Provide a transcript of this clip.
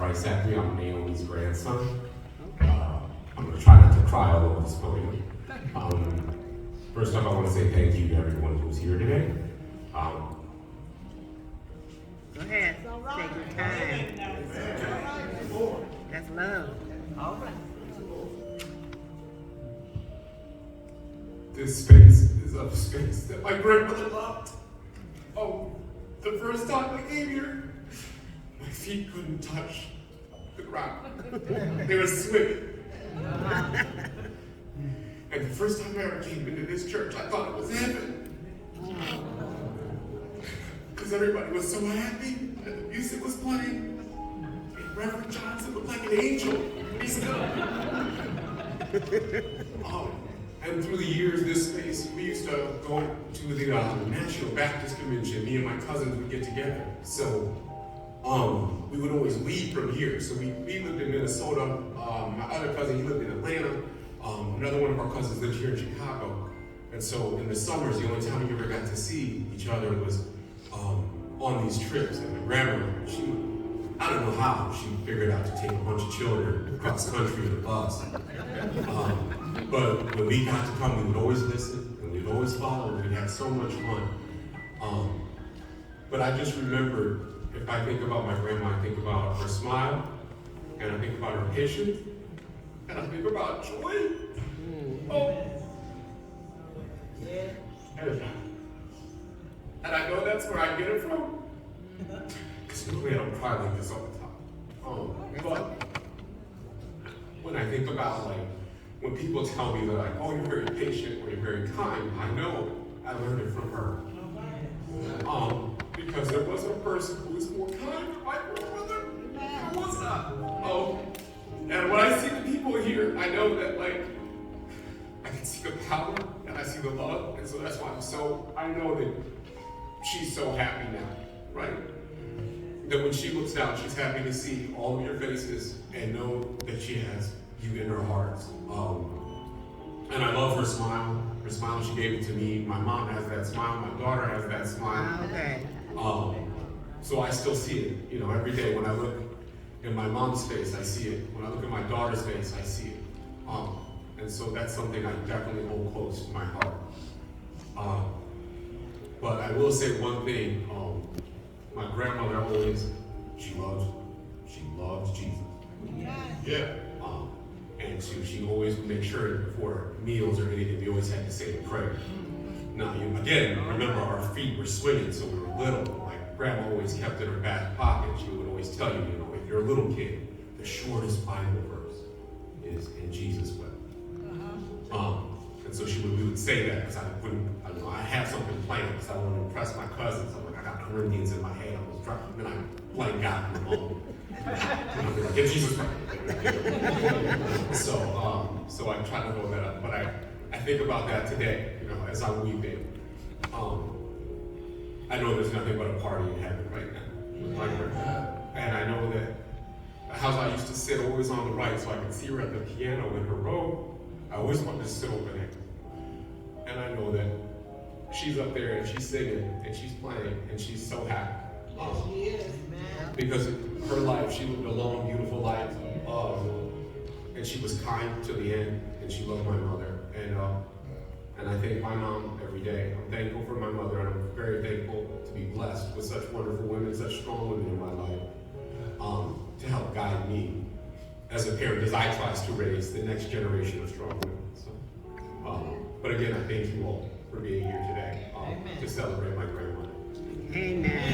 Bryce Eulogy. I'm Naomi's grandson. I'm going to try not to cry all over this podium. First off, I want to say thank you to everyone who's here today. Go ahead. Take your time. That's love. All right. This space is a space that my grandmother loved. The first time I came here, my feet couldn't touch the ground. They were swimming. And the first time I ever came into this church, I thought it was heaven. Because everybody was so happy, and the music was playing. And Reverend Johnson looked like an angel. He's And through the years, this space, we used to go to the National Baptist Convention. Me and my cousins would get together. So we would always leave from here. So we lived in Minnesota. My other cousin, he lived in Atlanta. Another one of our cousins lived here in Chicago. And so in the summers, the only time we ever got to see each other was on these trips. And my grandma, I don't know how she figured out to take a bunch of children across country in a bus. But when we got to come, we would always listen and we'd always follow. And we'd have so much fun. But I just remember, if I think about my grandma, I think about her smile, and I think about her patience, and I think about joy. And I know that's where I get it from. Because normally I don't cry like this all the time. But when I think about when people tell me that oh, you're very patient or you're very kind, I know I learned it from her. Because there wasn't a person who was more kind than my grandmother. There was not. And when I see the people here, I know that I can see the power and I see the love, and so that's why I know that she's so happy now, right? That when she looks down, she's happy to see all of your faces and know that she has you in her heart. And I love her smile. Her smile, she gave it to me. My mom has that smile. My daughter has that smile. Okay. So I still see it, every day. When I look in my mom's face, I see it. When I look at my daughter's face, I see it. And so that's something I definitely hold close to my heart. But I will say one thing. My grandmother always, she loves Jesus. Yeah. And she always would make sure before meals or anything, we always had to say a prayer. Now, again, remember our feet were swinging, so we were little. My grandma always kept in her back pocket. She would always tell you, if you're a little kid, the shortest Bible verse is in Jesus' will. And so we would say that because I had something planned because I wanted to impress my cousins. I'm like, I got Corinthians in my head. I was drunk, and then I blank out in the moment. Get Jesus right. So I try to hold that up, but I think about that today, as I'm weeping. I know there's nothing but a party in heaven right now with my grandma. And I know that the house I used to sit always on the right so I could see her at the piano in her robe. I always wanted to sit over there. And I know that she's up there and she's singing and she's playing and she's so happy. Yes, she is, man. Because her life, she lived a long, beautiful life. And she was kind to the end, and she loved my mother. And I thank my mom every day. I'm thankful for my mother, and I'm very thankful to be blessed with such wonderful women, such strong women in my life, to help guide me as a parent, as I try to raise the next generation of strong women. So, but again, I thank you all for being here today to celebrate my grandmother. Amen.